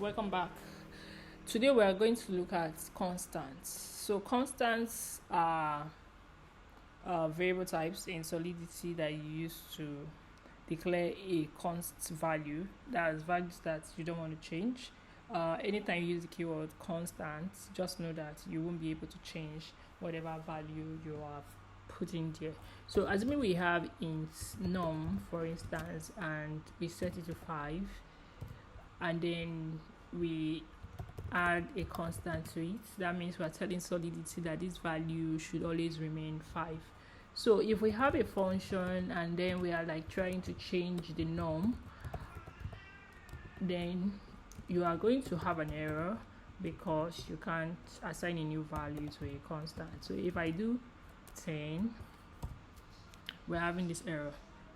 welcome back. Today we are going to look at constants. So constants are variable types in Solidity that you use to declare a const value. That is values that you don't want to change. Anytime you use the keyword constant, just know that you won't be able to change whatever value you have put in there. So assuming we have int num, for instance, and we set it to 5, and then we add a constant to it, that means we are telling Solidity that this value should always remain 5. So if we have a function and then we are like trying to change the num, then you are going to have an error because you can't assign a new value to a constant. So if I do 10, we're having this error.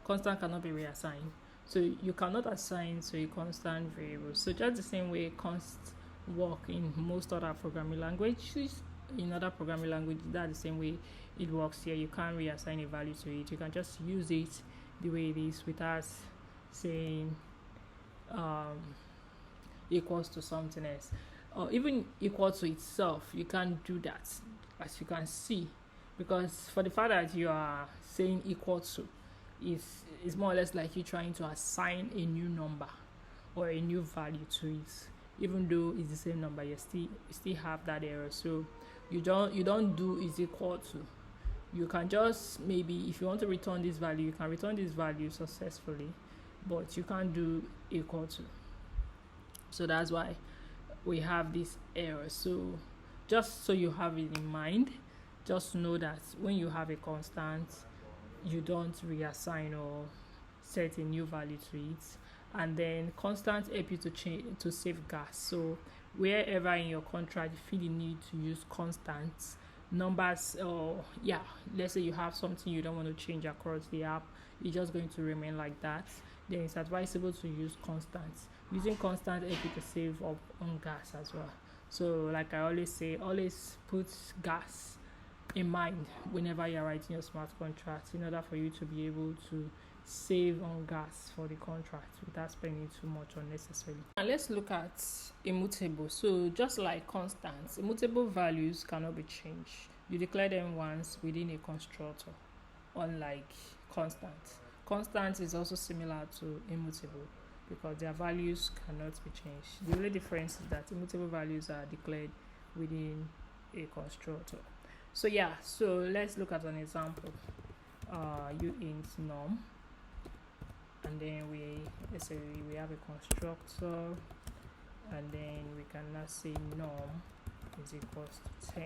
Constant cannot be reassigned. So you cannot assign to a constant variable. So just the same way consts work in most other programming languages, in other programming languages, that's the same way it works here. You can't reassign a value to it. You can just use it the way it is without saying equals to something else, or even equal to itself. You can't do that, as you can see, because for the fact that you are saying equal to is more or less like you trying to assign a new number or a new value to it. Even though it's the same number, you still have that error. So you don't do is equal to. You can just, maybe if you want to return this value, you can return this value successfully, but you can't do equal to. So that's why we have this error. So just so you have it in mind, just know that when you have a constant, you don't reassign or set a new value to it. And then constants help you to save gas. So wherever in your contract you feel the need to use constants, numbers, or let's say you have something you don't want to change across the app, it's just going to remain like that, then it's advisable to use constants. Using constants help you to save up on gas as well. So like I always say, always put gas in mind whenever you're writing your smart contract, in order for you to be able to save on gas for the contract without spending too much unnecessarily. And let's look at immutable. So just like constants, immutable values cannot be changed. You declare them once within a constructor, unlike constants. Constants is also similar to immutable because their values cannot be changed. The only difference is that immutable values are declared within a constructor. So let's look at an example. Int num, and then let's say we have a constructor, and then we can now say num is equals to 10.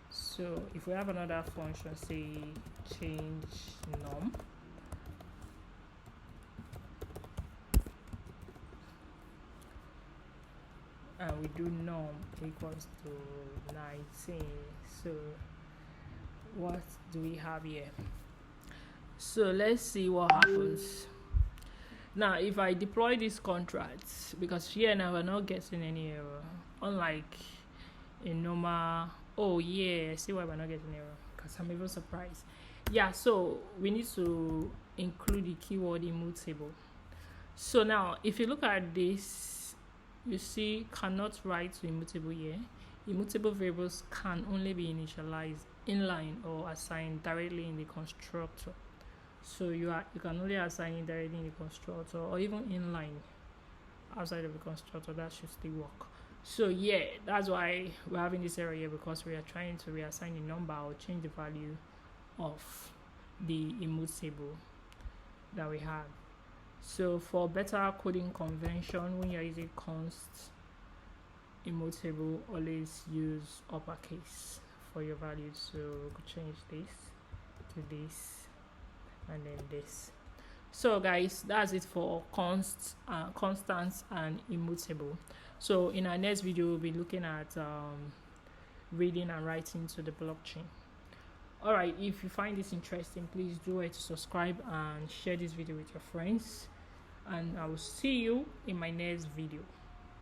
So if we have another function, say change num, and we do num equals to 19. So what do we have here? So let's see what happens. Now if I deploy this contract, because here now we're not getting any error, unlike a normal. See why we're not getting error, because I'm even surprised. So we need to include the keyword immutable. So now if you look at this, you see cannot write to immutable here. Immutable variables can only be initialized inline or assigned directly in the constructor. So you can only assign it directly in the constructor, or even inline outside of the constructor. That should still work. So that's why we're having this error here, because we are trying to reassign the number or change the value of the immutable that we have. So for better coding convention, when you're using const immutable, always use uppercase for your values. So we could change this to this and then this. So guys, that's it for constants and immutable. So in our next video, we'll be looking at reading and writing to the blockchain. Alright, if you find this interesting, please do it to subscribe and share this video with your friends, and I will see you in my next video.